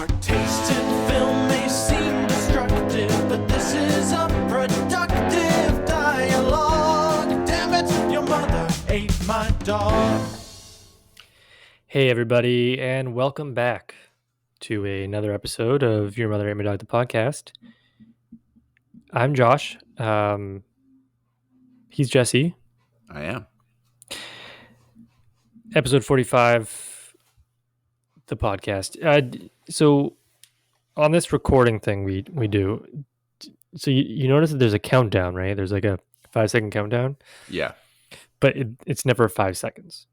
Our tastes in film may seem destructive, but this is a productive dialogue. Damn it, your mother ate my dog. Hey everybody, and welcome back to another episode of Your Mother Ate My Dog, the podcast. I'm Josh. He's Jesse. I am. Episode 45, the podcast. So on this recording thing we do, so you notice that there's a countdown, right? There's like a 5-second countdown. Yeah. But it's never 5 seconds.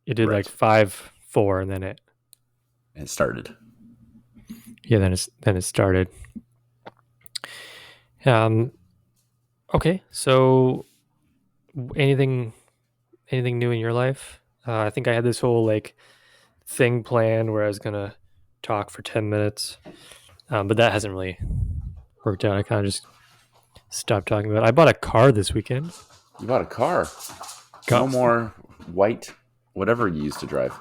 It did like 5, 4, and then it started. Yeah, then it started. Okay, so anything new in your life? I think I had this whole like thing planned where I was gonna talk for 10 minutes, but that hasn't really worked out. I kind of just stopped talking about it. I bought a car this weekend. You bought a car? No more white, whatever you used to drive.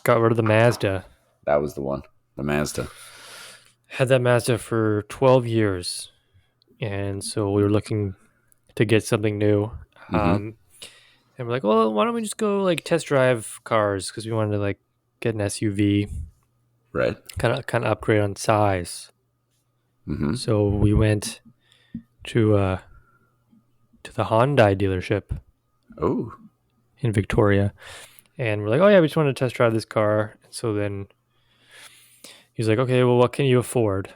Got rid of the Mazda. That was the one, the Mazda. Had that Mazda for 12 years, and so we were looking to get something new. And we're like, well, why don't we just go like test drive cars, because we wanted to like get an SUV, right? Kind of upgrade on size. So we went to the Hyundai dealership. Oh, in Victoria, and we're like, oh yeah, we just want to test drive this car. And so then he's like, okay, well, what can you afford?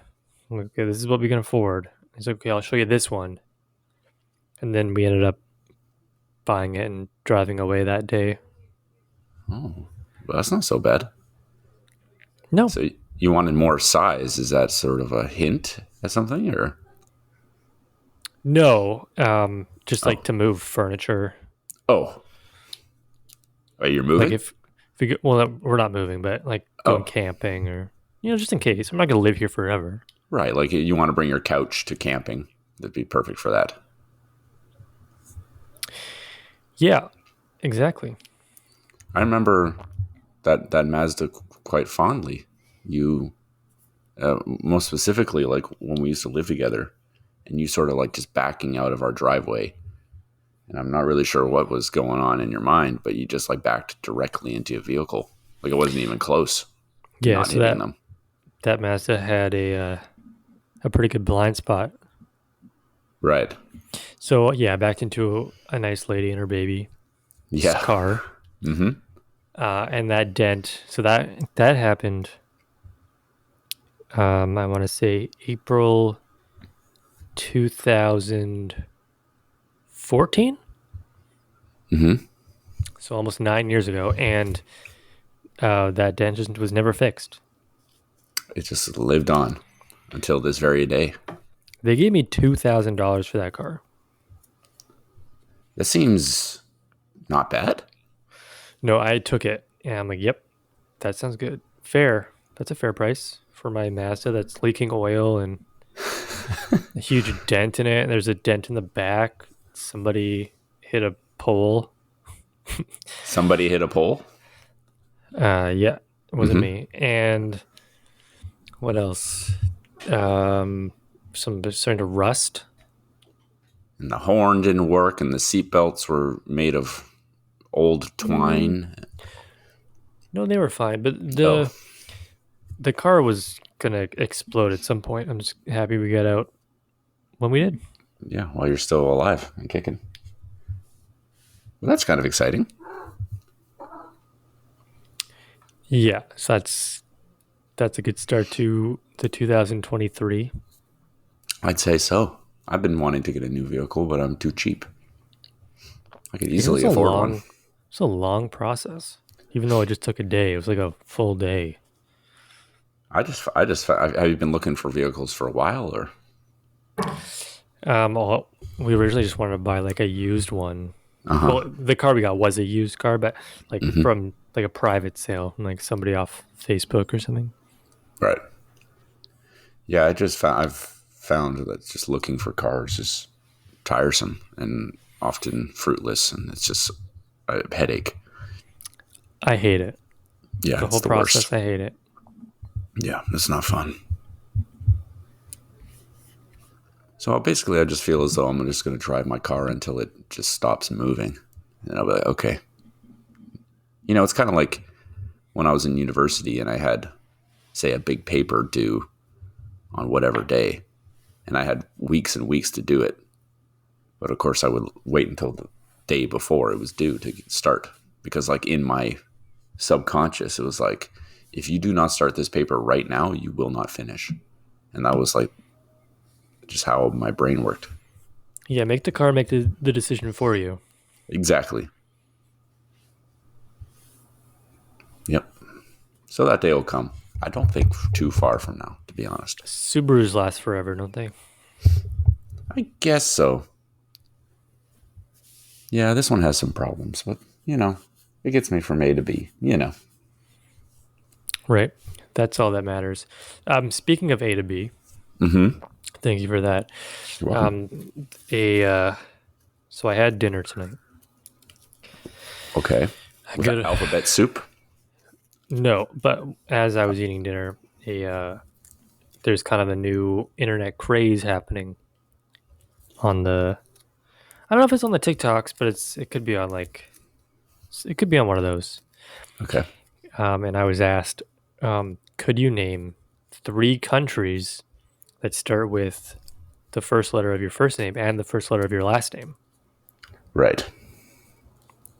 I'm like, okay, this is what we can afford. He's like, okay, I'll show you this one. And then we ended up buying it and driving away that day. Oh, well, that's not so bad. No. So you wanted more size. Is that sort of a hint at something, or? No, just like to move furniture. Oh. Wait, you're moving? Like if we go, well, we're not moving, but like going camping or, just in case. I'm not going to live here forever. Right, like you want to bring your couch to camping. That'd be perfect for that. Yeah, exactly. I remember that Mazda quite fondly. You, most specifically, like when we used to live together, and you sort of like just backing out of our driveway. And I'm not really sure what was going on in your mind, but you just like backed directly into a vehicle. Like it wasn't even close. Yeah, so that Mazda had a pretty good blind spot. Right. So yeah, I backed into a nice lady and her baby. Car. And that dent. So that happened. I want to say April 2014. So almost 9 years ago, and that dent just was never fixed. It just lived on until this very day. They gave me $2,000 for that car. That seems not bad. No, I took it, and I'm like, yep, that sounds good. Fair. That's a fair price for my Mazda that's leaking oil and a huge dent in it. And there's a dent in the back. Somebody hit a pole. Somebody hit a pole? Yeah, it wasn't me. And what else? Some starting to rust. And the horn didn't work, and the seatbelts were made of old twine. No, they were fine, but the car was gonna explode at some point. I'm just happy we got out when we did. Yeah, while you're still alive and kicking. Well, that's kind of exciting. Yeah, so that's a good start to the 2023. I'd say so. I've been wanting to get a new vehicle, but I'm too cheap. I could easily afford one. It's a long process. Even though it just took a day, it was like a full day. Have you been looking for vehicles for a while, or? We originally just wanted to buy like a used one. Well, the car we got was a used car, but like from like a private sale, from like somebody off Facebook or something. Right. Yeah, I've found that just looking for cars is tiresome and often fruitless, and it's just a headache. I hate it. Yeah, the whole process. I hate it. Yeah, it's not fun. So basically, I just feel as though I'm just going to drive my car until it just stops moving. And I'll be like, okay. It's kind of like when I was in university and I had, say, a big paper due on whatever day, and I had weeks and weeks to do it. But of course, I would wait until the day before it was due to start. Because, like, in my subconscious, it was like, if you do not start this paper right now, you will not finish. And that was like just how my brain worked. Yeah, make the car make the decision for you. Exactly. Yep. So that day will come. I don't think too far from now, to be honest. Subarus last forever, don't they? I guess so. Yeah, this one has some problems, but, it gets me from A to B, Right. That's all that matters. Speaking of A to B, Mm-hmm. thank you for that. You're welcome. So I had dinner tonight. Okay. Was Good. that alphabet soup? No, but as I was eating dinner, there's kind of a new internet craze happening on the. I don't know if it's on the TikToks, but it could be on it could be on one of those. Okay. And I was asked, could you name 3 countries that start with the first letter of your first name and the first letter of your last name? Right.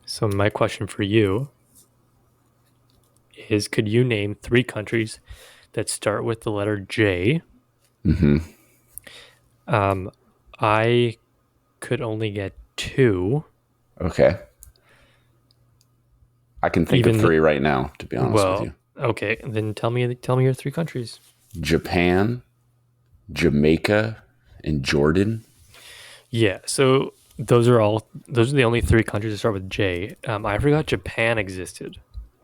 So my question for you is, could you name 3 countries that start with the letter J? Mm-hmm. I could only get 2. Okay. I can think of 3 right now, to be honest with you. Okay, then tell me your 3 countries. Japan, Jamaica, and Jordan. Yeah, so those are the only 3 countries that start with J. I forgot Japan existed.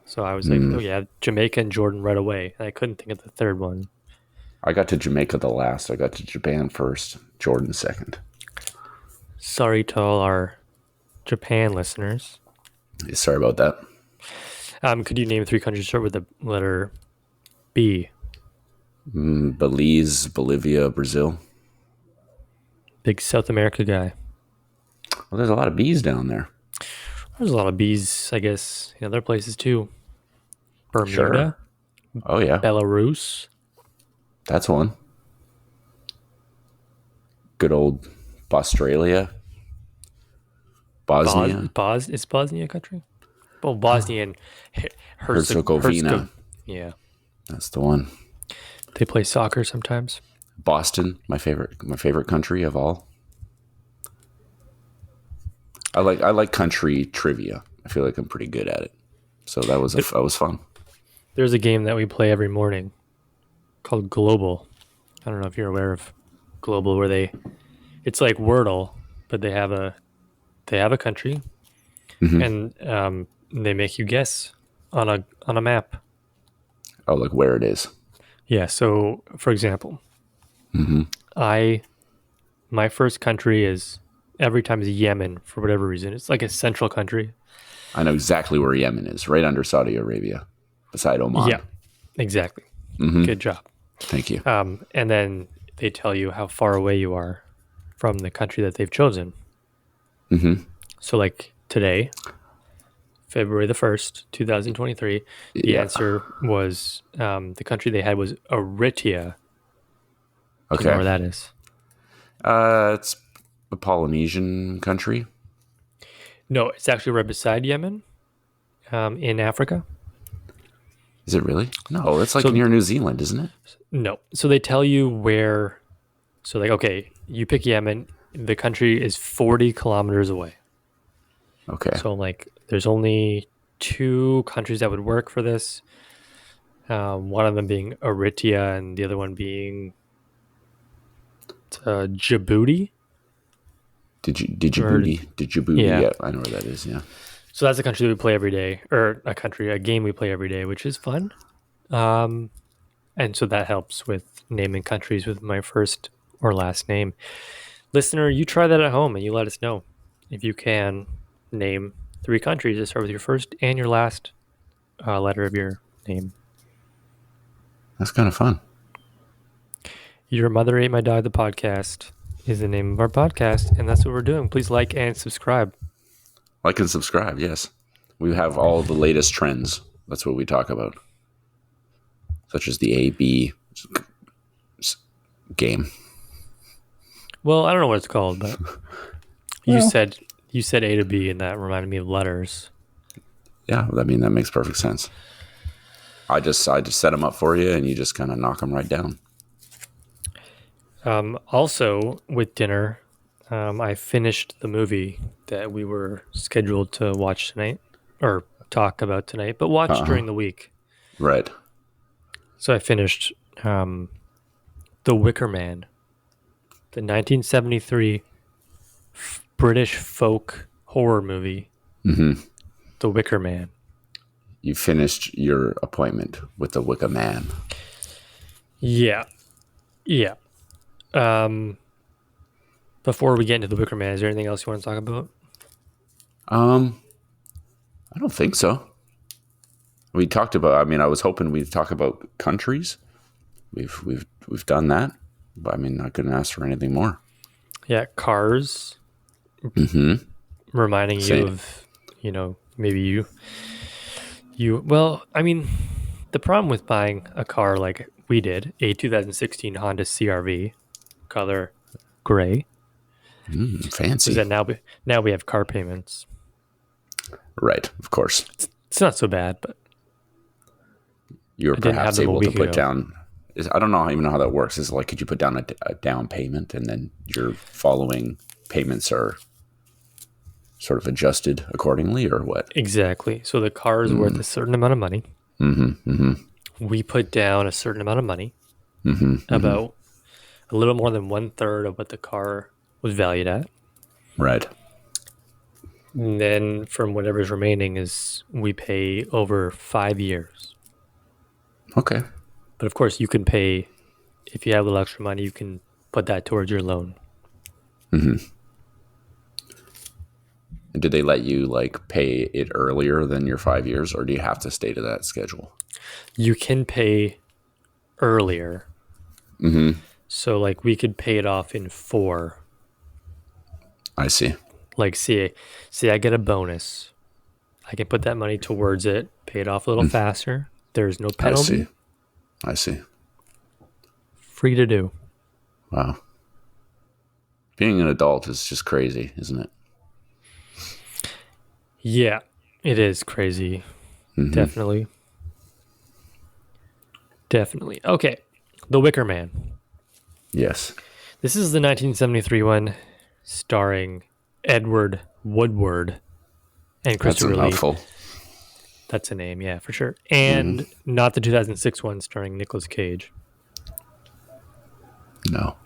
So I was like, oh yeah, Jamaica and Jordan right away. And I couldn't think of the third one. I got to Jamaica the last. I got to Japan first, Jordan second. Sorry to all our Japan listeners. Sorry about that. Could you name 3 countries that start with the letter B? Belize, Bolivia, Brazil. Big South America guy. Well, there's a lot of bees down there. There's a lot of bees, I guess, in other places too. Bermuda. Sure. Oh, yeah. Belarus. That's one. Good old Australia. Bosnia. Is Bosnia a country? Well, Bosnia and Herzegovina. Yeah. That's the one. They play soccer sometimes. Boston, my favorite country of all. I like country trivia. I feel like I'm pretty good at it. So that was fun. There's a game that we play every morning called Global. I don't know if you're aware of Global, where it's like Wordle, but they have a country, and they make you guess on a map. Oh, like where it is. Yeah. So, for example, my first country is every time is Yemen for whatever reason. It's like a central country. I know exactly where Yemen is, right under Saudi Arabia, beside Oman. Yeah, exactly. Good job. Thank you. And then they tell you how far away you are from the country that they've chosen. So, like today, February the 1st, 2023, the answer was the country they had was Eritrea. Do you know where that is? It's a Polynesian country. No, it's actually right beside Yemen, in Africa. Is it really? No, it's like near New Zealand, isn't it? No. So they tell you where. So, like, okay, you pick Yemen. The country is 40 kilometers away. Okay. So, like, there's only 2 countries that would work for this. One of them being Eritrea and the other one being Djibouti. Djibouti? Yeah, I know where that is. Yeah. So that's a country that we play every day, or a game we play every day, which is fun. And so that helps with naming countries with my first or last name. Listener, you try that at home and you let us know if you can name 3 countries that start with your first and your last letter of your name. That's kind of fun. Your Mother Ate My Dog, the podcast, is the name of our podcast, and that's what we're doing. Please like and subscribe. Like and subscribe, yes. We have all the latest trends. That's what we talk about. Such as the A-B game. Well, I don't know what it's called, but you Well. said A to B, and that reminded me of letters. Yeah, I mean, that makes perfect sense. I just set them up for you, and you just kind of knock them right down. Also, with dinner, I finished the movie that we were scheduled to watch tonight, or talk about tonight, but watch during the week. Right. So I finished The Wicker Man, the 1973 British folk horror movie, The Wicker Man. You finished your appointment with the Wicker Man. Yeah. Before we get into The Wicker Man, is there anything else you want to talk about? I don't think so. We talked about. I mean, I was hoping we'd talk about countries. We've done that, but I mean, I couldn't ask for anything more. Yeah, cars. Reminding Same. you of, maybe you. Well, I mean, the problem with buying a car like we did, a 2016 Honda CRV, color gray, Fancy. is that now we have car payments. Right, of course. It's not so bad, but You were didn't have perhaps them a able to week put ago. down. I don't even know how that works. Is it like, could you put down a down payment and then your following payments are sort of adjusted accordingly, or what? exactly. So the car is worth a certain amount of money. We put down a certain amount of money, about a little more than 1/3 of what the car was valued at. Right. And then from whatever's remaining is we pay over 5 years. Okay. But of course, you can pay, if you have a little extra money, you can put that towards your loan. And did they let you like pay it earlier than your 5 years, or do you have to stay to that schedule? You can pay earlier. So like we could pay it off in 4. I see. Like see I get a bonus. I can put that money towards it, pay it off a little faster. There's no penalty. I see. Free to do. Wow. Being an adult is just crazy, isn't it? Yeah, it is crazy. Definitely. Okay. The Wicker Man. Yes. This is the 1973 one starring Edward Woodward and That's a Christopher Lee. mouthful. That's a name, yeah, for sure. And not the 2006 one starring Nicolas Cage. No.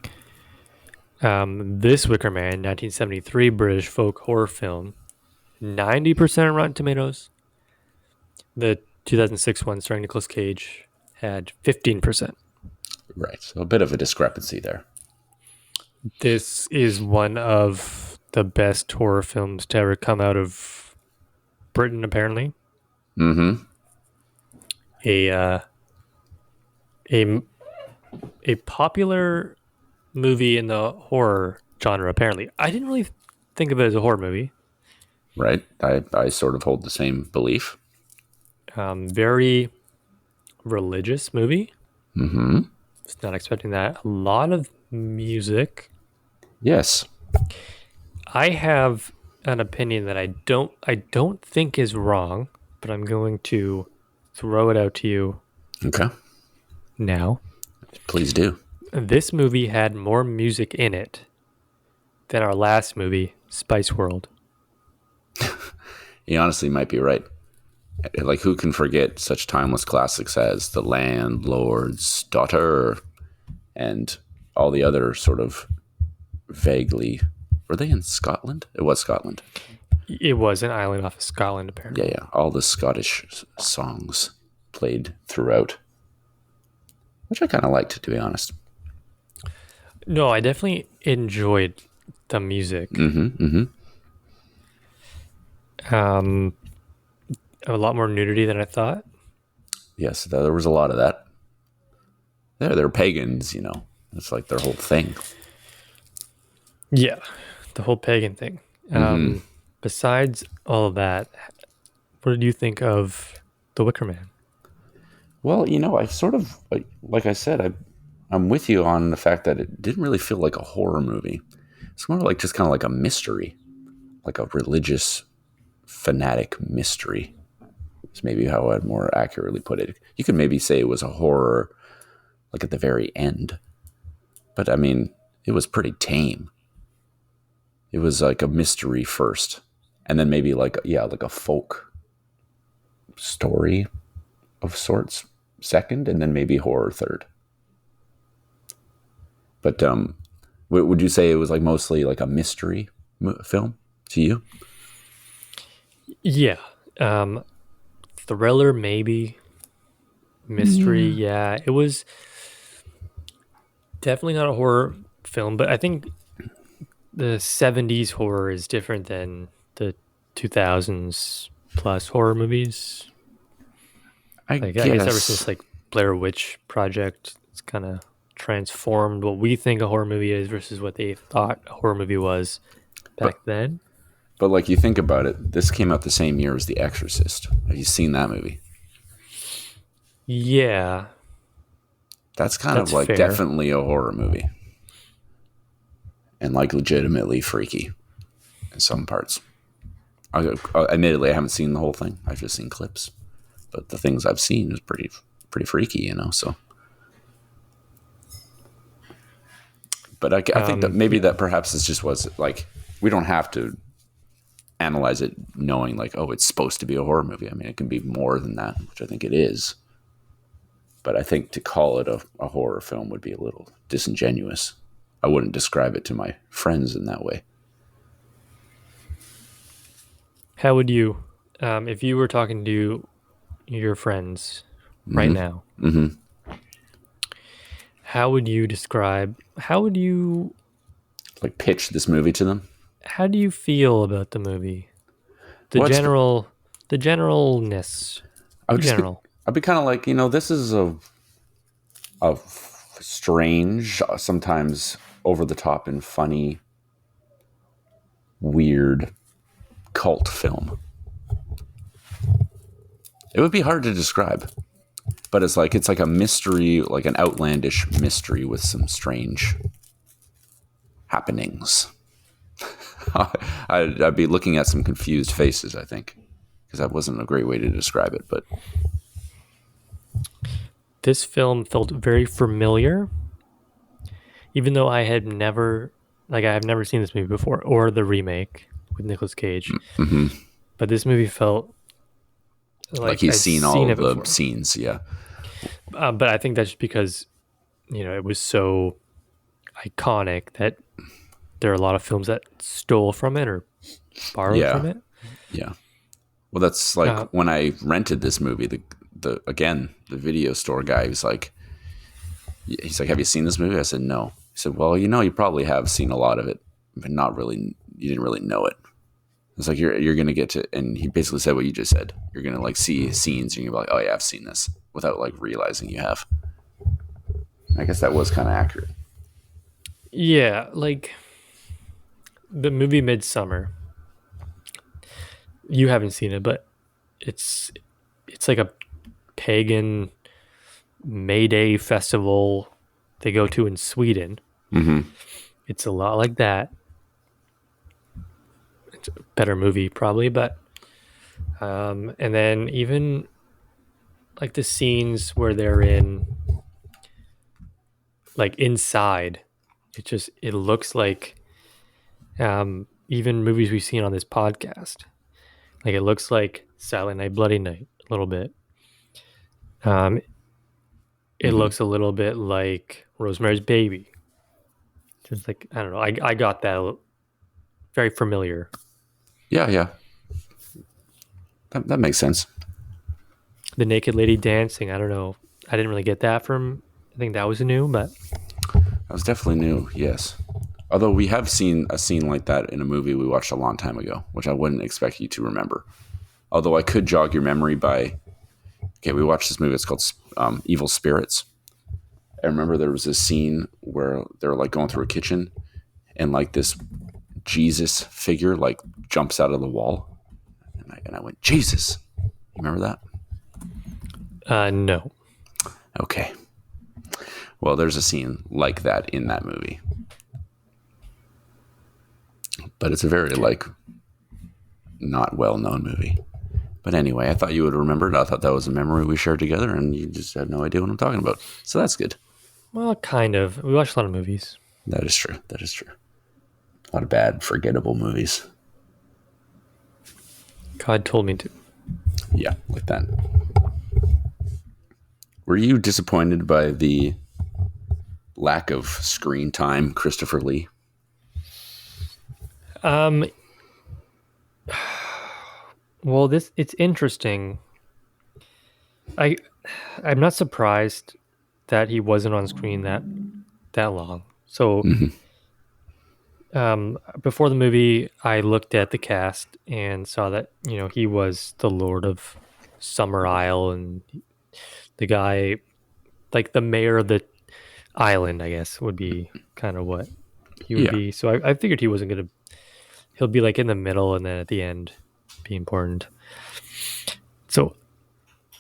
This Wicker Man, 1973 British folk horror film, 90% Rotten Tomatoes. The 2006 one starring Nicolas Cage had 15%. Right. So a bit of a discrepancy there. This is one of the best horror films to ever come out of Britain, apparently. A popular movie in the horror genre, apparently. I didn't really think of it as a horror movie. Right. I sort of hold the same belief. Very religious movie. Was not expecting that. A lot of music. Yes. I have an opinion that I don't think is wrong, but I'm going to throw it out to you Okay. now. Please do. This movie had more music in it than our last movie, Spice World. You honestly might be right. Like, who can forget such timeless classics as The Landlord's Daughter and all the other sort of vaguely... Were they in Scotland? It was Scotland. It was an island off of Scotland, apparently. Yeah. All the Scottish songs played throughout, which I kind of liked, to be honest. No, I definitely enjoyed the music. A lot more nudity than I thought. Yes, there was a lot of that. they're pagans, It's like their whole thing. Yeah, the whole pagan thing. Besides all of that, what did you think of The Wicker Man? Well, I sort of like I said, I'm with you on the fact that it didn't really feel like a horror movie. It's more like just kind of like a mystery, like a religious fanatic mystery. Is maybe how I'd more accurately put it. You could maybe say it was a horror, like at the very end, but I mean, it was pretty tame. It was like a mystery first, and then maybe like a folk story of sorts second, and then maybe horror third. But would you say it was like mostly like a mystery film to you? Yeah. Thriller, maybe. Mystery, yeah. It was definitely not a horror film, but I think the 70s horror is different than the 2000s plus horror movies. I I guess ever guess. since like Blair Witch Project, it's kind of transformed what we think a horror movie is versus what they thought a horror movie was back But then. but like you think about it, this came out the same year as The Exorcist. Have you seen that movie? Yeah, That's kind of that's like fair. definitely a horror movie, and like legitimately freaky in some parts. Admittedly, I haven't seen the whole thing. I've just seen clips, but the things I've seen is pretty freaky, So, but I think that maybe Yeah. that perhaps this just was like we don't have to analyze it knowing like, oh, it's supposed to be a horror movie. I mean, it can be more than that, which I think it is. But I think to call it a horror film would be a little disingenuous. I wouldn't describe it to my friends in that way. How would you, if you were talking to your friends right now, how would you describe, Like pitch this movie to them. how do you feel about the movie? The Well, the generalness, I the would just be, general. I'd be kind of like, this is a strange, sometimes over the top and funny, weird cult film. It would be hard to describe, but it's like a mystery, like an outlandish mystery with some strange happenings. I'd be looking at some confused faces, I think, because that wasn't a great way to describe it. But This film felt very familiar, even though I have never seen this movie before or the remake with Nicolas Cage. But this movie felt like like he's I'd seen all seen of it the before. scenes, yeah. But I think that's just because, it was so iconic that there are a lot of films that stole from it or borrowed Yeah. from it. Yeah. Well, that's like Uh, when I rented this movie, the video store guy was like, have you seen this movie? I said, no. He said, well, you probably have seen a lot of it, but not really, you didn't really know it. It's like, you're going to get to, and he basically said what you just said. You're going to like see scenes and you're like, oh yeah, I've seen this without like realizing you have. I guess that was kind of accurate. yeah, like the movie Midsummer. You haven't seen it, but it's like a pagan May Day festival they go to in Sweden. It's a lot like that. It's a better movie probably, but and then even like the scenes where they're in like inside, it looks like even movies we've seen on this podcast. Like it looks like Silent Night, Bloody Night a little bit. It looks a little bit like Rosemary's Baby. Just like I don't know, I got that very familiar. Yeah. That makes sense. The naked lady dancing, I don't know. I didn't really get that from. I think that was new, but That was definitely new, yes. Although we have seen a scene like that in a movie we watched a long time ago, which I wouldn't expect you to remember. Although I could jog your memory by, we watched this movie. It's called Evil Spirits. I remember there was this scene where they were like going through a kitchen, and like this Jesus figure like jumps out of the wall, and I went, Jesus. You remember that? No. Okay. Well, there's a scene like that in that movie, but it's a very like not well known movie. But anyway, I thought you would remember it. I thought that was a memory we shared together, and you just had no idea what I'm talking about. So that's good. Well, kind of. We watched a lot of movies. That is true. That is true. A lot of bad, forgettable movies. God told me to. Yeah, like that. Were you disappointed by the lack of screen time, Christopher Lee? Well, it's interesting. I'm not surprised that he wasn't on screen that long. So, before the movie, I looked at the cast and saw that he was the Lord of Summer Isle and the guy, like the mayor of the island, I guess would be kind of what he would Yeah. be. So I figured he wasn't gonna. He'll be like in the middle and then at the end be important. So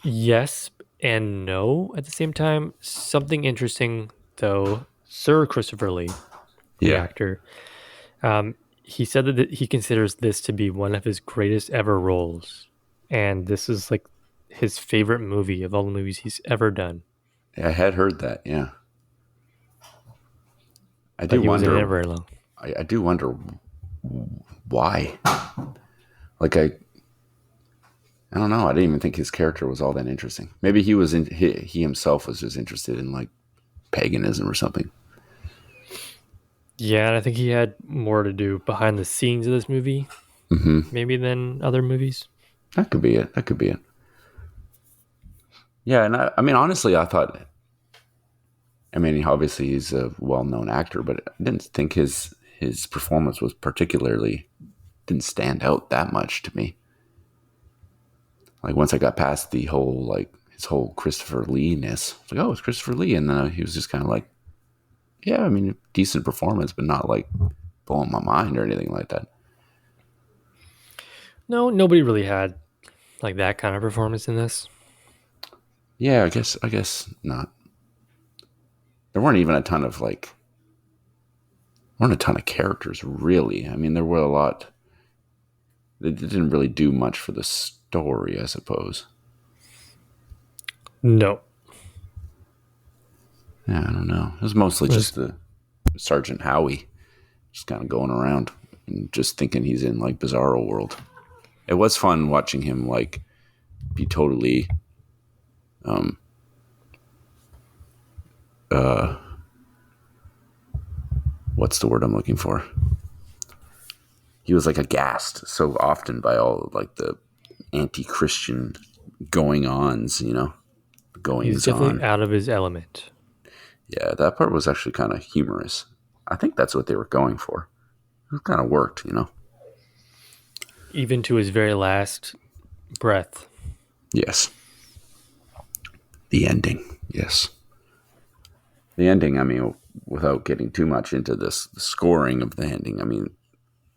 yes and no at the same time. Something interesting though, Sir Christopher Lee, the Yeah. actor, he said that he considers this to be one of his greatest ever roles, and this is like his favorite movie of all the movies he's ever done. I had heard that. Yeah. I But do he wasn't in it wonder. very long. I do wonder why. Like I don't know. I didn't even think his character was all that interesting. Maybe he himself was just interested in like paganism or something. Yeah, and I think he had more to do behind the scenes of this movie, maybe than other movies. That could be it. That could be it. Yeah, and I mean, honestly, I thought. I mean, obviously he's a well-known actor, but I didn't think his performance was particularly didn't stand out that much to me. Like once I got past the whole like his whole Christopher Lee-ness, it's like, oh, it's Christopher Lee, and then he was just kind of like, yeah, I mean, decent performance, but not like blowing my mind or anything like that. No, nobody really had like that kind of performance in this. Yeah, I guess not. There weren't even a ton of characters really. I mean, there were a lot. They didn't really do much for the story, I suppose. No. Yeah, I don't know. It was mostly just the Sergeant Howie just kind of going around and just thinking he's in like Bizarro World. It was fun watching him like be totally what's the word I'm looking for? He was like aghast so often by all like the anti-Christian goings-ons, He's definitely out of his element. Yeah, that part was actually kind of humorous. I think that's what they were going for. It kind of worked, Even to his very last breath. Yes. The ending, yes. The ending, I mean, without getting too much into the scoring of the ending, I mean,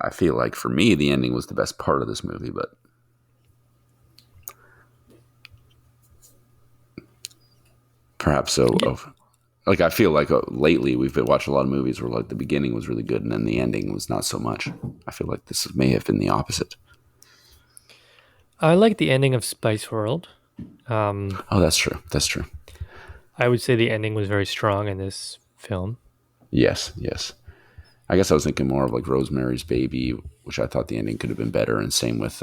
I feel like for me, the ending was the best part of this movie, but perhaps so. Like, I feel like lately we've been watching a lot of movies where like the beginning was really good and then the ending was not so much. I feel like this may have been the opposite. I like the ending of Spice World. Oh, that's true. That's true. I would say the ending was very strong in this film. Yes, yes. I guess I was thinking more of like Rosemary's Baby, which I thought the ending could have been better, and same with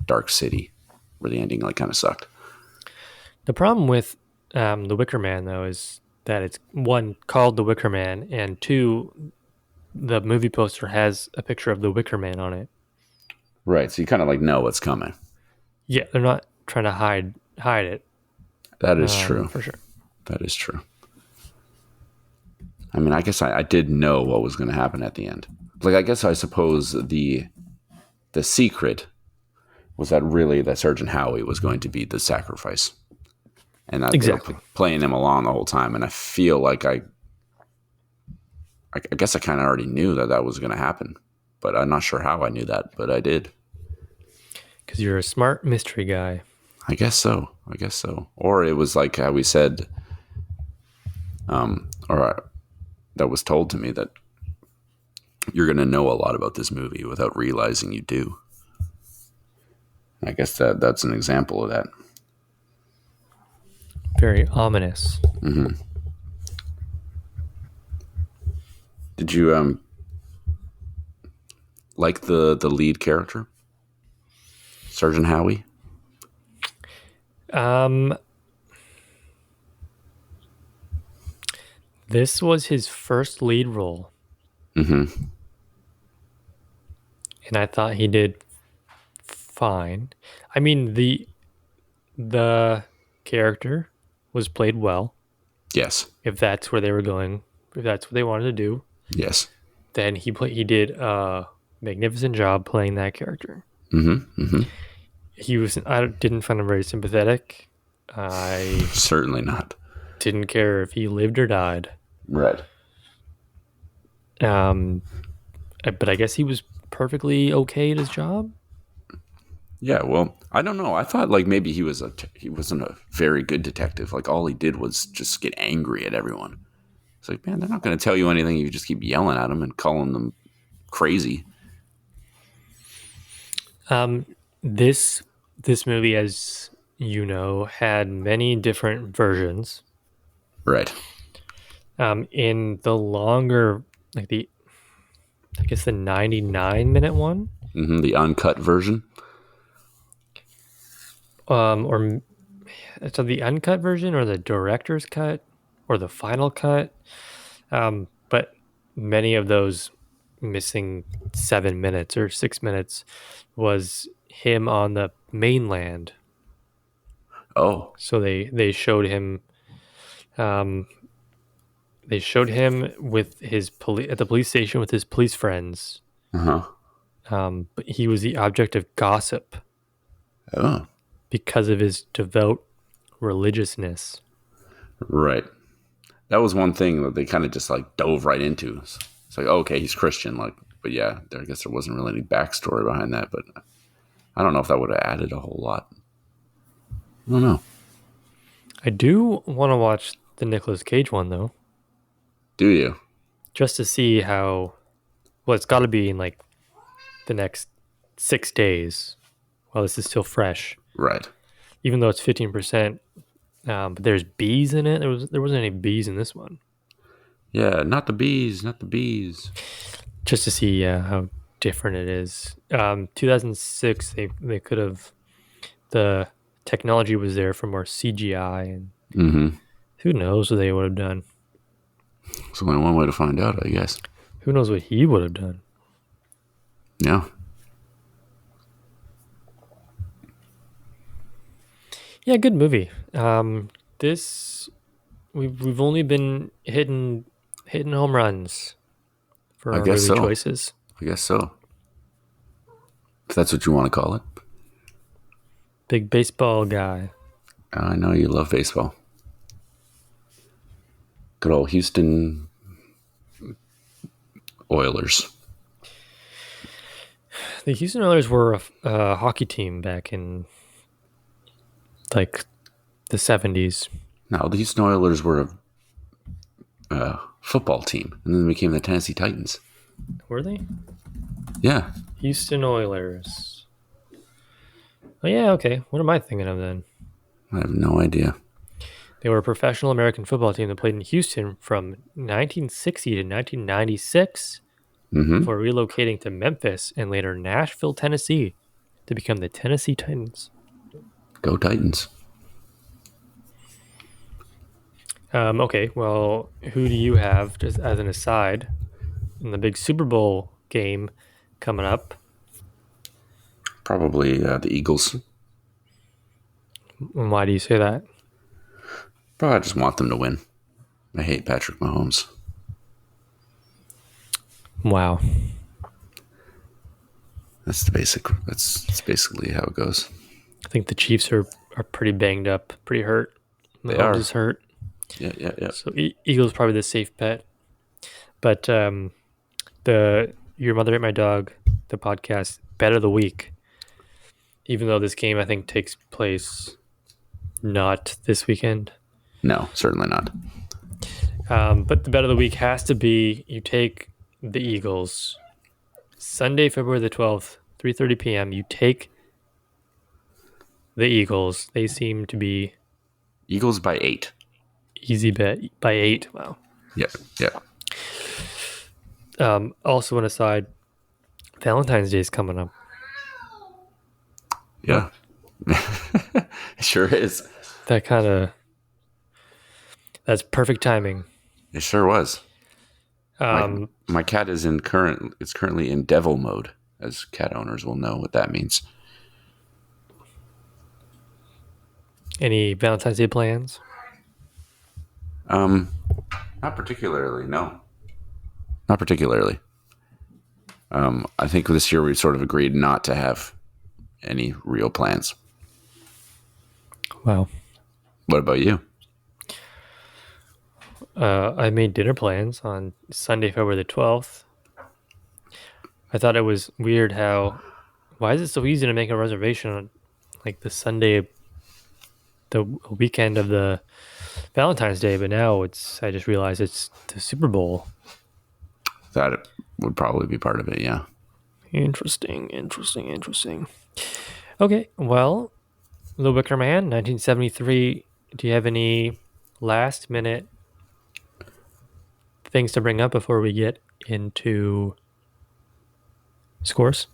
Dark City, where the ending like kind of sucked. The problem with The Wicker Man, though, is that it's one called The Wicker Man, and two, the movie poster has a picture of the Wicker Man on it. Right, so you kind of like know what's coming. Yeah, they're not trying to hide it. That is true. For sure. That is true. I mean, I guess I did know what was going to happen at the end. Like, I guess I suppose the secret was that really that Sergeant Howie was going to be the sacrifice. and that they were Exactly. playing him along the whole time. And I feel like I guess I kind of already knew that that was going to happen, but I'm not sure how I knew that, but I did. Because you're a smart mystery guy. I guess so. I guess so. Or it was like how we said, that was told to me that you're going to know a lot about this movie without realizing you do. I guess that's an example of that. Very ominous. Did you like the lead character, Sergeant Howie? This was his first lead role. Mm-hmm. And I thought he did fine. I mean, the character was played well. Yes. If that's where they were going, if that's what they wanted to do, Yes. then he did a magnificent job playing that character. Mm-hmm. Mm-hmm. I didn't find him very sympathetic. I Certainly not. didn't care if he lived or died. Right. But I guess he was perfectly okay at his job. Yeah, well, I don't know. I thought like maybe he wasn't a very good detective. Like all he did was just get angry at everyone. It's like, man, they're not going to tell you anything. You just keep yelling at them and calling them crazy. This movie, as you know, had many different versions. Right. In the longer, like the 99-minute one, Mm-hmm. The uncut version. or so the uncut version, or the director's cut, or the final cut. But many of those missing 7 minutes or 6 minutes was him on the mainland. Oh. So they showed him. They showed him with his at the police station with his police friends. Uh-huh. But he was the object of gossip Oh. because of his devout religiousness. Right. That was one thing that they kind of just like dove right into. It's like, oh, okay, he's Christian, like, but yeah, I guess there wasn't really any backstory behind that. But I don't know if that would have added a whole lot. I don't know. I do want to watch the Nicolas Cage one though, Do you? just to see how. Well, it's got to be in like the next 6 days while this is still fresh. Right. Even though it's 15%, but there's bees in it. There wasn't any bees in this one. Yeah, not the bees, not the bees. Just to see how different it is. 2006, they could have, the technology was there for more CGI, and who knows what they would have done. There's only one way to find out, I guess. Who knows what he would have done. Yeah. Yeah, good movie. This we've only been hitting home runs for I our guess movie so. choices. I guess so. If that's what you want to call it. Big baseball guy. I know you love baseball. Good old Houston Oilers. The Houston Oilers were a hockey team back in like the 70s. No, the Houston Oilers were a football team, and then they became the Tennessee Titans. Were they? Yeah. Houston Oilers. Oh yeah, okay. What am I thinking of then? I have no idea. They were a professional American football team that played in Houston from 1960 to 1996 before relocating to Memphis and later Nashville, Tennessee to become the Tennessee Titans. Go Titans. Okay, well, who do you have, just as an aside, in the big Super Bowl game coming up? Probably the Eagles. And why do you say that? Probably just want them to win. I hate Patrick Mahomes. Wow. That's basically how it goes. I think the Chiefs are pretty banged up, pretty hurt. They Mahomes are. is hurt. Yeah. So Eagles probably the safe bet. But the Your Mother Ate My Dog, the podcast, bet of the week, even though this game I think takes place not this weekend. No, certainly not. But the bet of the week has to be you take the Eagles. Sunday, February the 12th, 3:30 p.m. You take the Eagles. They seem to be Eagles by 8. easy bet by 8. Wow. Yeah. Also, an aside, Valentine's Day is coming up. Yeah. It sure is. That's perfect timing. It sure was. Um, My cat is currently in devil mode, as cat owners will know what that means. Any Valentine's Day plans? Not particularly, no. Not particularly. I think this year we sort of agreed not to have any real plans. Wow. What about you? I made dinner plans on Sunday, February the 12th. I thought it was weird why is it so easy to make a reservation on like the Sunday, the weekend of the Valentine's Day, but now I just realized it's the Super Bowl. That would probably be part of it, yeah. Interesting. Okay, well, The Wicker Man, 1973. Do you have any last minute things to bring up before we get into scores?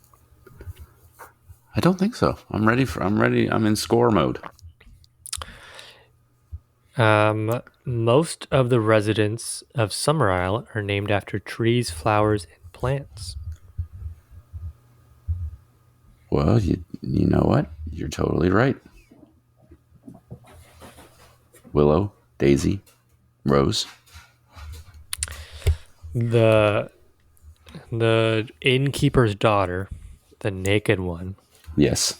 I don't think so. I'm ready. I'm in score mode. Most of the residents of Summer Isle are named after trees, flowers, and plants. Well, you know what? You're totally right. Willow, Daisy, Rose. The innkeeper's daughter, the naked one, Yes.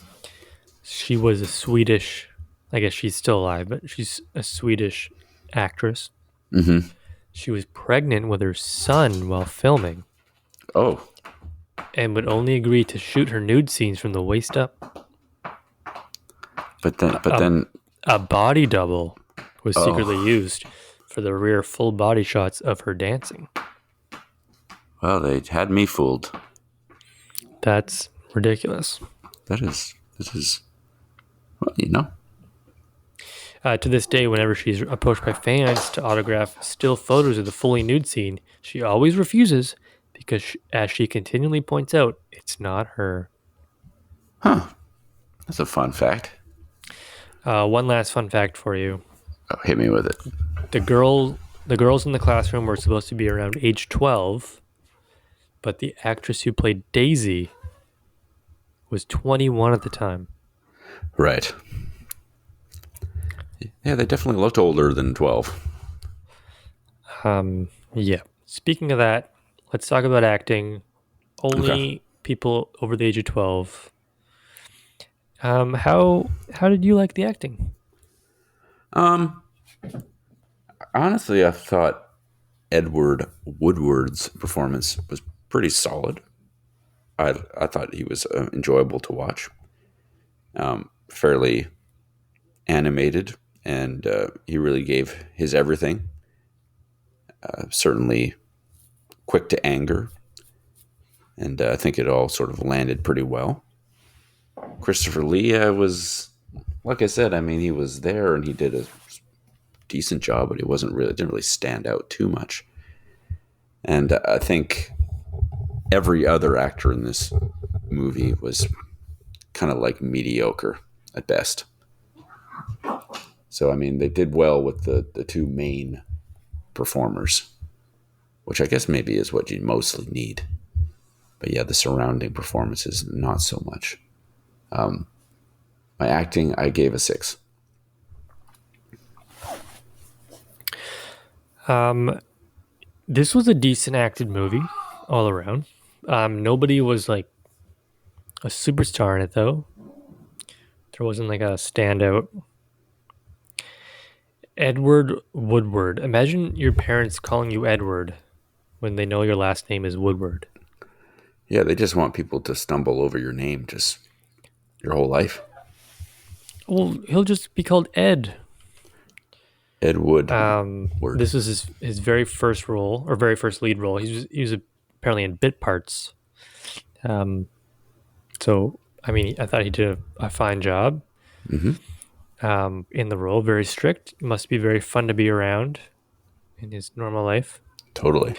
she was a Swedish, I guess she's still alive, but she's a Swedish actress. Mm-hmm. She was pregnant with her son while filming Oh, and would only agree to shoot her nude scenes from the waist up. but then, A body double was secretly used for the rear full body shots of her dancing. well, they had me fooled. That's ridiculous. This is, well, you know. To this day, whenever she's approached by fans to autograph still photos of the fully nude scene, she always refuses because, as she continually points out, it's not her. Huh. That's a fun fact. One last fun fact for you. Oh, hit me with it. The girls in the classroom were supposed to be around age 12, but the actress who played Daisy was 21 at the time. Right. Yeah, they definitely looked older than 12. Yeah. Speaking of that, let's talk about acting. Only people over the age of 12. How did you like the acting? Honestly, I thought Edward Woodward's performance was pretty solid. I thought he was enjoyable to watch. Fairly animated, and he really gave his everything. Certainly quick to anger, and I think it all sort of landed pretty well. Christopher Lee was, like I said, I mean, he was there and he did a decent job, but he didn't really stand out too much. And I think every other actor in this movie was kind of like mediocre at best. So, I mean, they did well with the two main performers, which I guess maybe is what you mostly need. But yeah, the surrounding performances, not so much. My acting, I gave a 6. This was a decent acted movie all around. Nobody was like a superstar in it, though. There wasn't like a standout. Edward Woodward. Imagine your parents calling you Edward when they know your last name is Woodward. Yeah, they just want people to stumble over your name just your whole life. Well, he'll just be called Ed. Ed Wood. Word. This was his very first role, or very first lead role. He was apparently in bit parts. So I mean, I thought he did a fine job in the role. Very strict. Must be very fun to be around in his normal life. Totally.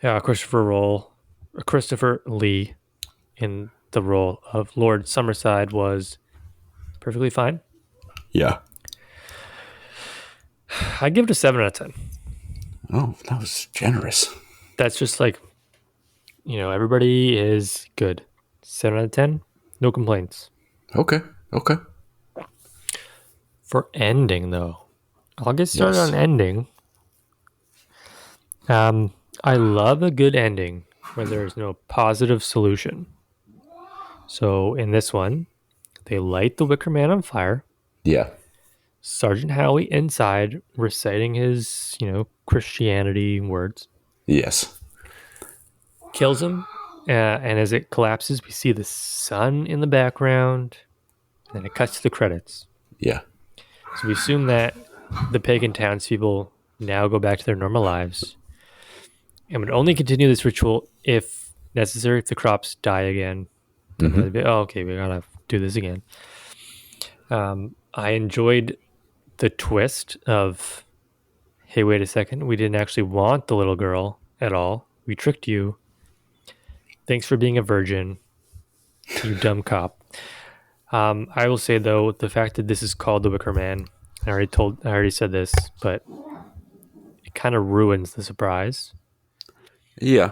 Yeah, Christopher Lee in the role of Lord Summerside was perfectly fine. Yeah. I give it a 7 out of 10. Oh, that was generous. That's just like, everybody is good. 7 out of 10, no complaints. Okay. For ending, though, I'll get started Yes. on ending. I love a good ending where there's no positive solution. So in this one, they light the Wicker Man on fire. Yeah. Sergeant Howie inside reciting his, Christianity words. Yes. Kills him. And as it collapses, we see the sun in the background. And then it cuts to the credits. Yeah. So we assume that the pagan townspeople now go back to their normal lives and would only continue this ritual if necessary, if the crops die again. Then they'd be, okay, we gotta do this again. I enjoyed the twist of, hey, wait a second, we didn't actually want the little girl at all. We tricked you. Thanks for being a virgin, you dumb cop. I will say though, the fact that this is called the Wicker Man, I already said this, but it kind of ruins the surprise. Yeah.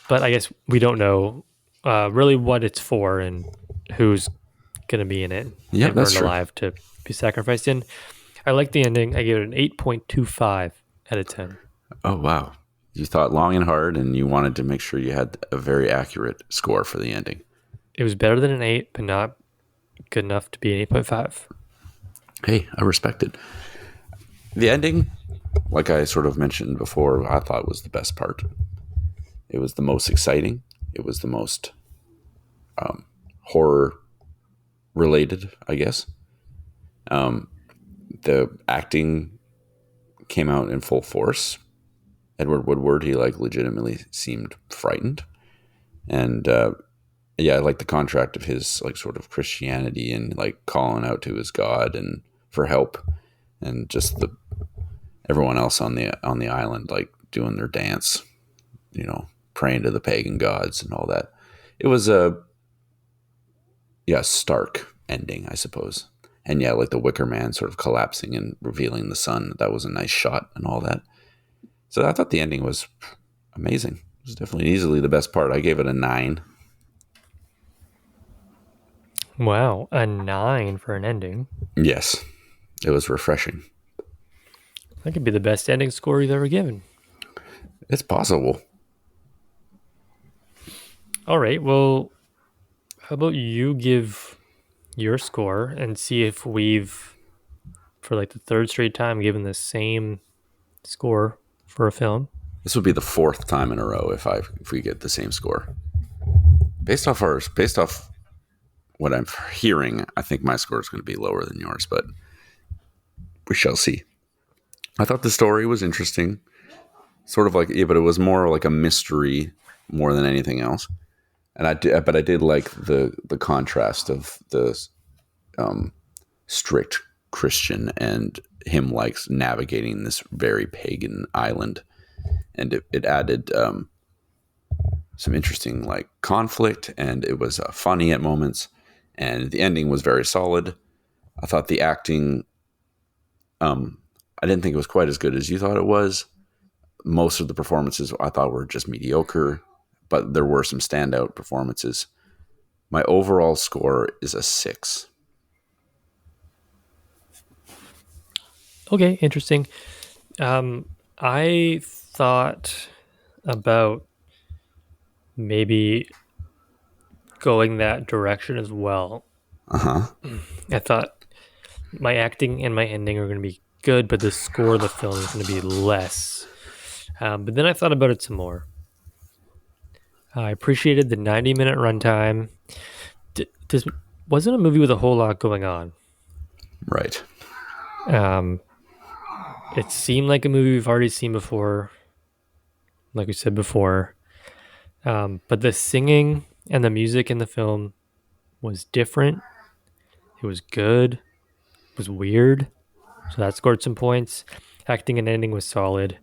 But I guess we don't know really what it's for and who's going to be in it Yeah, and that's burned true. alive to be sacrificed in. I like the ending. I gave it an 8.25 out of 10. Oh, wow. You thought long and hard, and you wanted to make sure you had a very accurate score for the ending. It was better than an 8, but not good enough to be an 8.5. Hey, I respect it. The ending, like I sort of mentioned before, I thought was the best part. It was the most exciting. It was the most horror related, I guess. The acting came out in full force. Edward Woodward, he legitimately seemed frightened. And yeah, I like the contract of his sort of Christianity and calling out to his God and for help, and just everyone else on the island doing their dance, praying to the pagan gods and all that. It was a stark ending, I suppose. And yeah, the Wicker Man sort of collapsing and revealing the sun. That was a nice shot and all that. So I thought the ending was amazing. It was definitely easily the best part. I gave it a 9. Wow, a 9 for an ending. Yes, it was refreshing. That could be the best ending score you've ever given. It's possible. All right, well, how about you give your score and see if we've, for the third straight time, given the same score for a film. This would be the 4th time in a row if we get the same score. Based off what I'm hearing, I think my score is going to be lower than yours, but we shall see. I thought the story was interesting, sort of but it was more like a mystery more than anything else. And I did like the contrast of the strict Christian and him navigating this very pagan island, and it added some interesting conflict, and it was funny at moments, and the ending was very solid. I thought the acting, I didn't think it was quite as good as you thought it was. Most of the performances I thought were just mediocre, but there were some standout performances. My overall score is a 6. Okay, interesting. I thought about maybe going that direction as well. Uh-huh. I thought my acting and my ending are going to be good, but the score of the film is going to be less. But then I thought about it some more. I appreciated the 90-minute runtime. This wasn't a movie with a whole lot going on. Right. It seemed like a movie we've already seen before, like we said before. But the singing and the music in the film was different. It was good. It was weird. So that scored some points. Acting and ending was solid.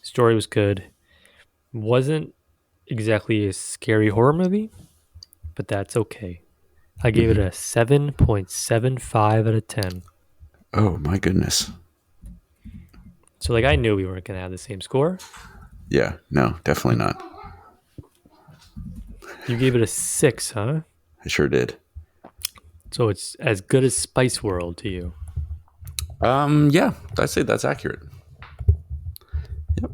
Story was good. Wasn't exactly a scary horror movie, but that's okay. I gave it a 7.75 out of 10. Oh, my goodness. So, like, I knew we weren't going to have the same score. Yeah, no, definitely not. You gave it a 6, huh? I sure did. So it's as good as Spice World to you. Yeah, I'd say that's accurate. Yep.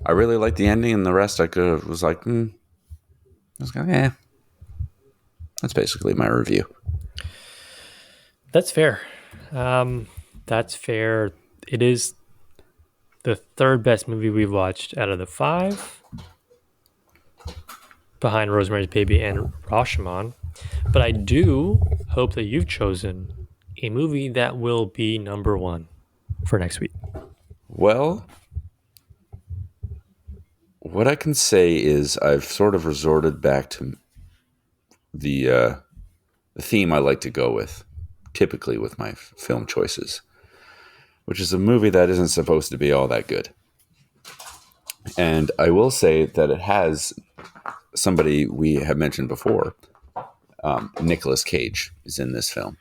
I really liked the ending, and the rest was like, I was like, yeah. That's basically my review. That's fair. That's fair. It is the third best movie we've watched out of the 5, behind Rosemary's Baby and Rashomon. But I do hope that you've chosen a movie that will be number 1 for next week. Well, what I can say is I've sort of resorted back to the theme I like to go with, typically with my film choices, which is a movie that isn't supposed to be all that good. And I will say that it has somebody we have mentioned before. Nicolas Cage is in this film.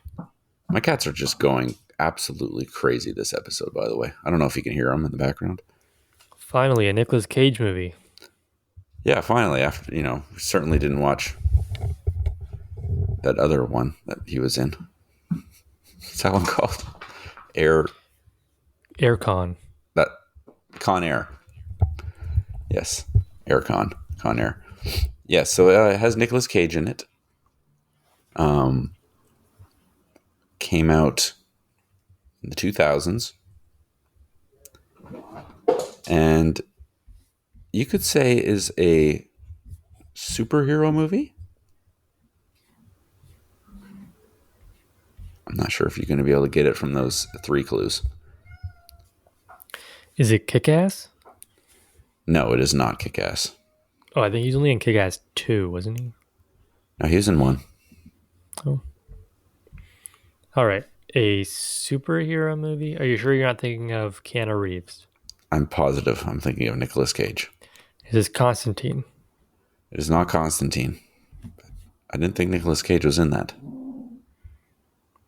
My cats are just going absolutely crazy this episode, by the way. I don't know if you can hear them in the background. Finally, a Nicolas Cage movie. Yeah, finally. After, we certainly didn't watch that other one that he was in. What's that one called? Aircon. That Con Air. Yes, Aircon. Con Air. Yes, so it has Nicolas Cage in it. Came out in the 2000s. And you could say is a superhero movie. I'm not sure if you're going to be able to get it from those 3 clues. Is it Kick-Ass? No, it is not Kick-Ass. Oh, I think he's only in Kick-Ass 2, wasn't he? No, he was in 1. Oh. All right. A superhero movie? Are you sure you're not thinking of Keanu Reeves? I'm positive. I'm thinking of Nicolas Cage. Is this Constantine? It is not Constantine. I didn't think Nicolas Cage was in that.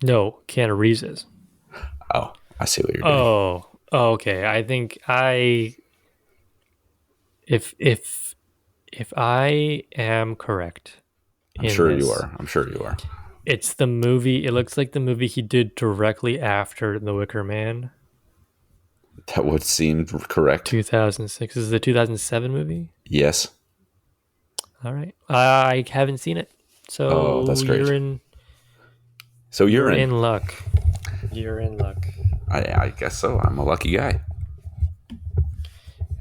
No, Keanu Reeves is. Oh, I see what you're doing. Oh, okay. I think if I am correct, I'm sure you are. It's the movie. It looks like the movie he did directly after The Wicker Man. That would seem correct. 2006. Is it the 2007 movie? Yes. All right. I haven't seen it. So that's great. You're in luck. You're in luck. I guess so. I'm a lucky guy.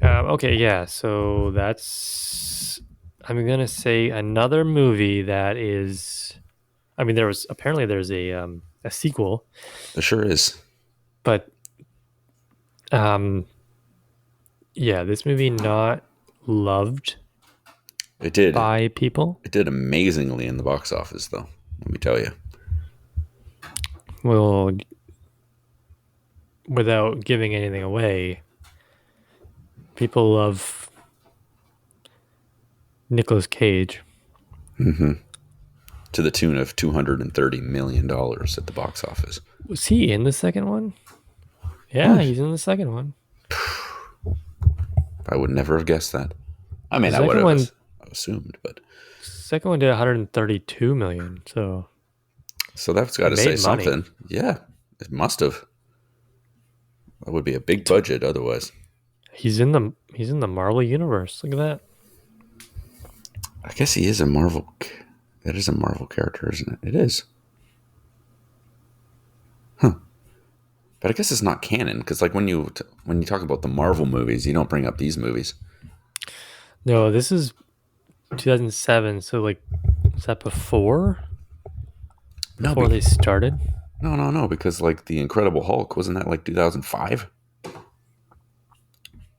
Okay, yeah. So that's. I'm gonna say another movie that is. I mean, there's a sequel. There sure is. But, yeah, this movie not loved. It did by people. It did amazingly in the box office, though. Let me tell you. Well, without giving anything away, people love Nicolas Cage. Mm-hmm. To the tune of $230 million at the box office. Was he in the second one? Yeah, he's in the second one. I would never have guessed that. I mean, I would have assumed, but second one did 132 million. So that's got to say something. Yeah, it must have. That would be a big budget otherwise. He's in the Marvel universe. Look at that. I guess he is a Marvel. That is a Marvel character, isn't it? It is. Huh. But I guess it's not canon because, like, when you talk about the Marvel movies, you don't bring up these movies. No, this is 2007. So like, was that before No, they started? no, because like the Incredible Hulk wasn't that like 2005?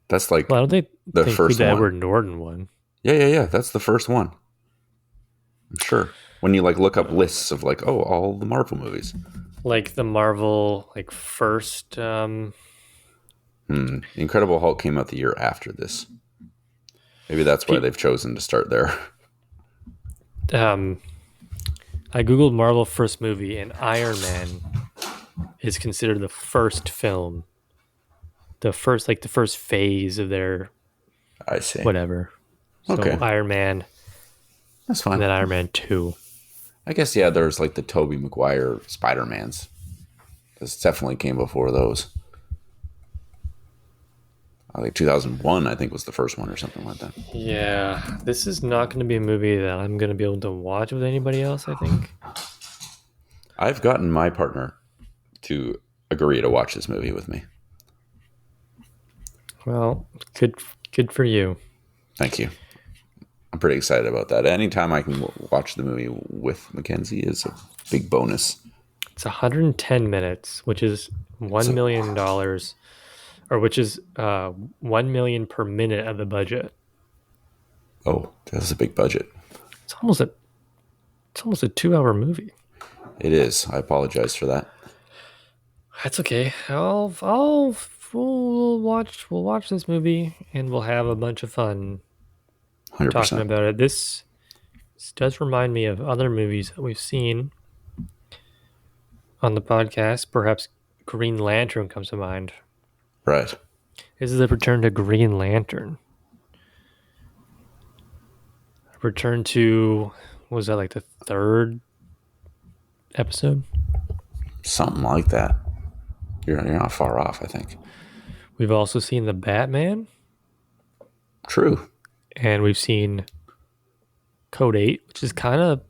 That's like Well, I don't think the they include first the one. Edward Norton one. Yeah. That's the first one. I'm sure. When you like look up lists of like, oh, all the Marvel movies. Like the Marvel, like first. The Incredible Hulk came out the year after this. Maybe that's why they've chosen to start there. I googled Marvel first movie, and Iron Man is considered the first film, the first phase of their I see. whatever. So Okay. Iron Man, That's fine. and then Iron Man 2. I guess, yeah, there's like the Tobey Maguire Spider-Mans. This definitely came before those. I think 2001, I think, was the first one or something like that. Yeah, this is not going to be a movie that I'm going to be able to watch with anybody else, I think. I've gotten my partner to agree to watch this movie with me. Well, good for you. Thank you. I'm pretty excited about that. Anytime I can watch the movie with Mackenzie is a big bonus. It's 110 minutes, which is $1 million, or which is 1 million per minute of the budget. Oh, that's a big budget. It's almost a 2-hour movie. It is. I apologize for that. That's okay. We'll watch this movie and we'll have a bunch of fun 100%. talking about it. This does remind me of other movies that we've seen on the podcast. Perhaps Green Lantern comes to mind. Right. This is a return to Green Lantern. A return to, what was that, like the third episode? Something like that. You're not far off, I think. We've also seen the Batman. True. And we've seen Code 8, which is kind of...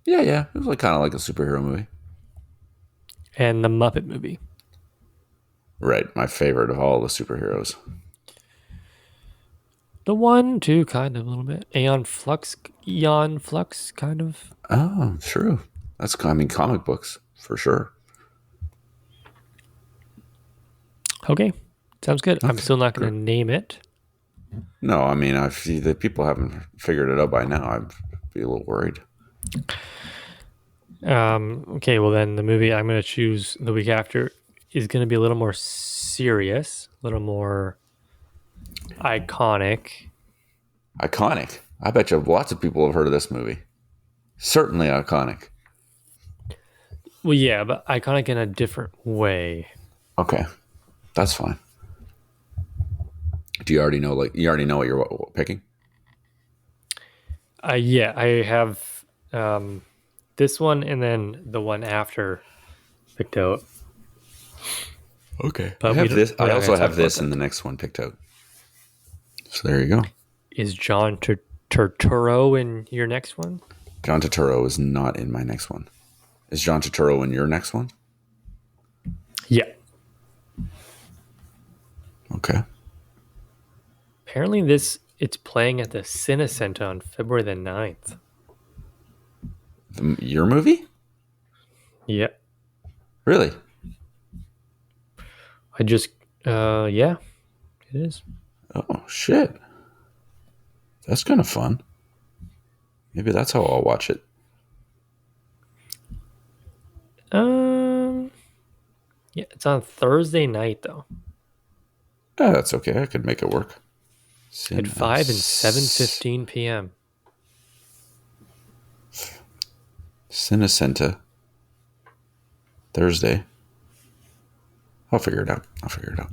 Yeah. It was like kind of like a superhero movie. And the Muppet movie. Right. My favorite of all the superheroes. The 1, 2, kind of a little bit. Aeon Flux, kind of. Oh, true. That's, I mean, comic books, for sure. Okay. Sounds good. Okay, I'm still not going to name it. No, I mean, if the people haven't figured it out by now, I'd be a little worried. Okay, well then the movie I'm going to choose the week after is going to be a little more serious, a little more iconic. Iconic. I bet you lots of people have heard of this movie. Certainly iconic. Well, yeah, but iconic in a different way. Okay, that's fine. Do you already know? Like, you already know what you're picking? Yeah, I have this one and then the one after picked out. Okay. But I have this. I also have this in the next one picked out. So there you go. Is John Turturro in your next one? John Turturro is not in my next one. Is John Turturro in your next one? Yeah. Okay. Apparently it's playing at the Cinecenter on February the 9th. Your movie? Yeah. Really? I just, yeah, it is. Oh, shit. That's kind of fun. Maybe that's how I'll watch it. Yeah, it's on Thursday night though. Yeah, that's okay. I could make it work. At 5 and 7:15 p.m. Cinecenta. Thursday. I'll figure it out.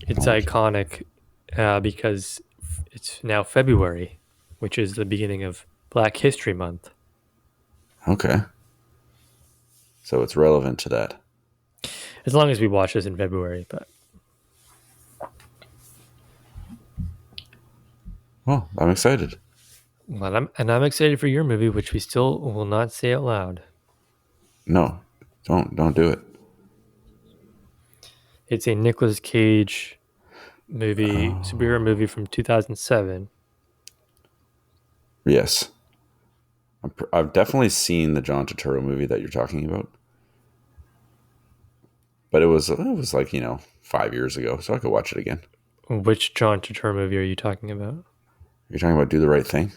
It's iconic because it's now February, which is the beginning of Black History Month. Okay. So it's relevant to that. As long as we watch this in February, but Well, I'm excited. well, I'm excited for your movie, which we still will not say out loud. No, don't do it. It's a Nicolas Cage movie, superhero movie from 2007. Yes. I've definitely seen the John Turturro movie that you're talking about. But it was like, 5 years ago, so I could watch it again. Which John Turturro movie are you talking about? You're talking about Do the Right Thing?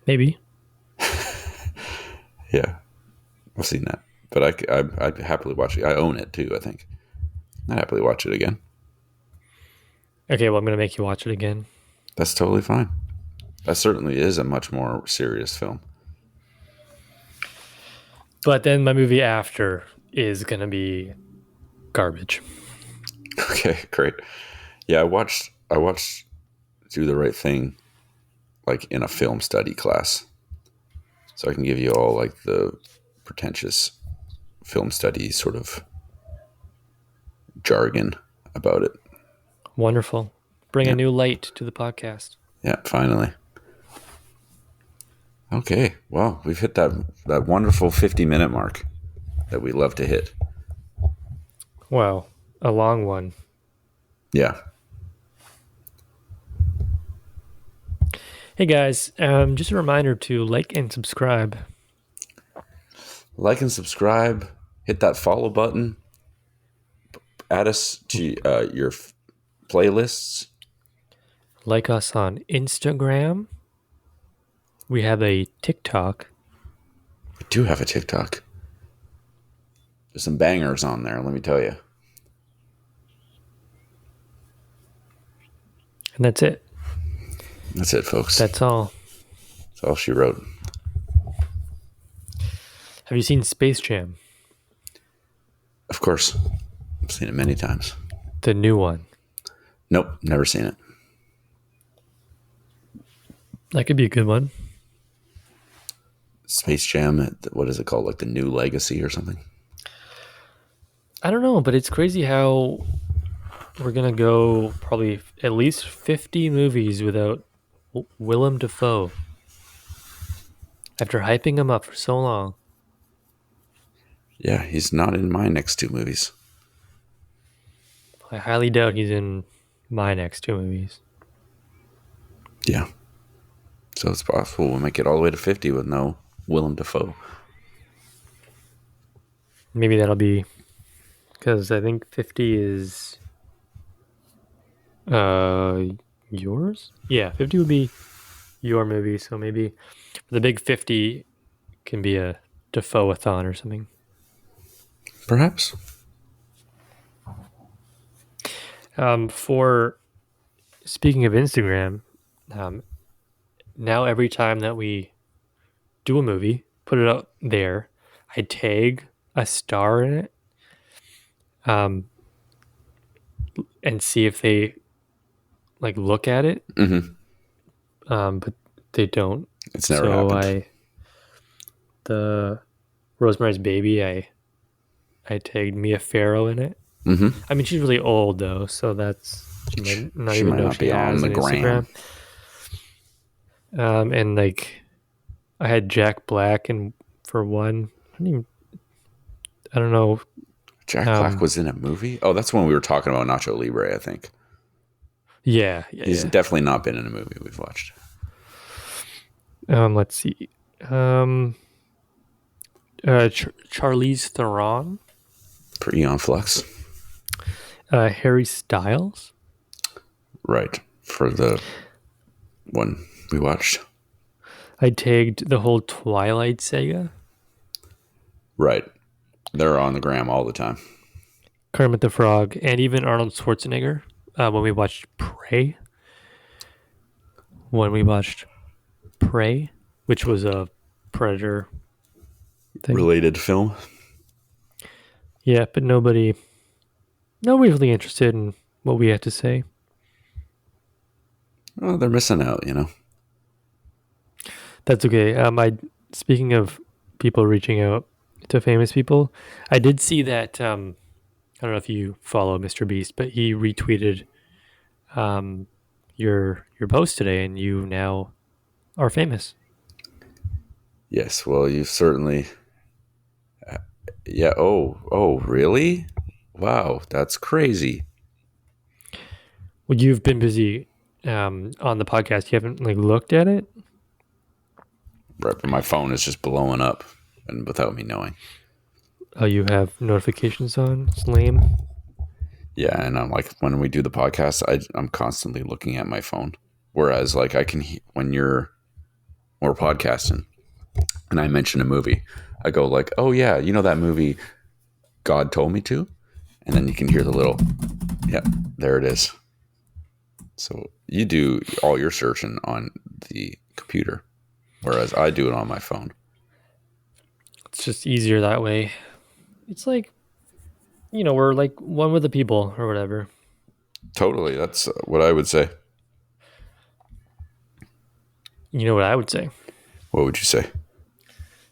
Maybe. Yeah. I've seen that. But I'd happily watch it. I own it too, I think. I'd happily watch it again. Okay, well, I'm going to make you watch it again. That's totally fine. That certainly is a much more serious film. But then my movie after is going to be garbage. Okay, great. Yeah, I watched Do the Right Thing like in a film study class. So I can give you all like the pretentious film study sort of jargon about it. Wonderful. Bring a new light to the podcast. Yeah, finally. Okay, well, we've hit that wonderful 50-minute mark that we love to hit. Wow, a long one. Yeah. Hey guys, just a reminder to like and subscribe. Like and subscribe. Hit that follow button. Add us to your playlists. Like us on Instagram. We have a TikTok. We do have a TikTok. There's some bangers on there, let me tell you. And that's it. That's it, folks. That's all. That's all she wrote. Have you seen Space Jam? Of course. I've seen it many times. The new one. Nope, never seen it. That could be a good one. Space Jam, what is it called? Like the New Legacy or something? I don't know, but it's crazy how we're going to go probably at least 50 movies without Willem Dafoe. After hyping him up for so long. Yeah, he's not in my next two movies. I highly doubt he's in my next two movies. Yeah. So it's possible we might get all the way to 50 with no Willem Dafoe. Maybe that'll be because I think 50 is yours? Yeah, 50 would be your movie, so maybe the big 50 can be a Dafoe-a-thon or something. Perhaps. For speaking of Instagram, now every time that we do a movie, put it out there, I tag a star in it, and see if they like look at it. Mm-hmm. But they don't. It's never happened. The Rosemary's Baby, I tagged Mia Farrow in it. Mm-hmm. I mean, she's really old though, so that's she might not She even might know not she be on has the an gram. Instagram. And like, I had Jack Black and for one. I don't know. Jack Black was in a movie? Oh, that's when we were talking about Nacho Libre, I think. Yeah. He's definitely not been in a movie we've watched. Let's see. Charlize Theron. For Eon Flux. Harry Styles. Right. For the one we watched. I tagged the whole Twilight saga. Right. They're on the gram all the time. Kermit the Frog, and even Arnold Schwarzenegger when we watched Prey. Which was a Predator thing. Related film. Yeah, but nobody's really interested in what we had to say. Well, they're missing out, you know. That's okay. Speaking of people reaching out to famous people, I did see that. I don't know if you follow Mr. Beast, but he retweeted your post today, and you now are famous. Yes, well, you've certainly... yeah, oh, really? Wow, that's crazy. Well, you've been busy on the podcast. You haven't like looked at it. Right, but my phone is just blowing up, and without me knowing. Oh, you have notifications on. It's lame. Yeah, and I'm like, when we do the podcast, I'm constantly looking at my phone. Whereas, like, when we're podcasting, and I mention a movie, I go like, "Oh yeah, you know that movie, God told me to," and then you can hear the little, yeah, there it is. So you do all your searching on the computer, whereas I do it on my phone. It's just easier that way. It's like, we're like one with the people or whatever. Totally, that's what I would say. You know what I would say? What would you say?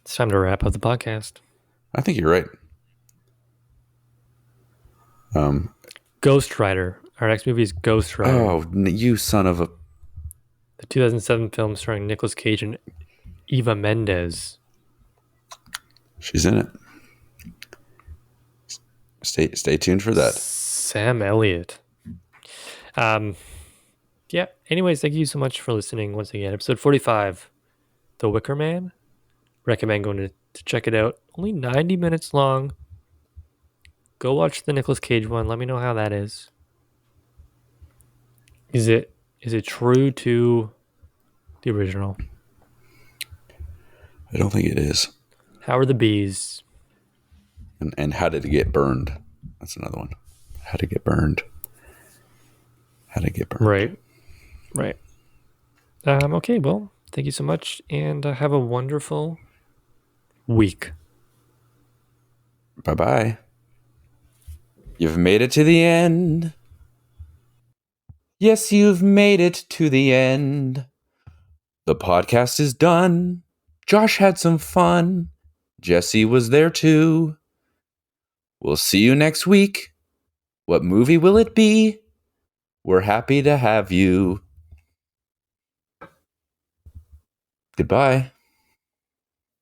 It's time to wrap up the podcast. I think you're right. Ghost Rider. Our next movie is Ghost Rider. Oh, you son of a... The 2007 film starring Nicolas Cage and Eva Mendes. She's in it. Stay tuned for that. Sam Elliott. Yeah. Anyways, thank you so much for listening once again. Episode 45, The Wicker Man. Recommend going to check it out. Only 90 minutes long. Go watch the Nicolas Cage one. Let me know how that is. Is it true to the original? I don't think it is. How are the bees? And how did it get burned? That's another one. How to get burned. How to get burned. Right. Okay, well, thank you so much, and have a wonderful week. Bye-bye. You've made it to the end. Yes, you've made it to the end. The podcast is done. Josh had some fun. Jesse was there too. We'll see you next week. What movie will it be? We're happy to have you. Goodbye.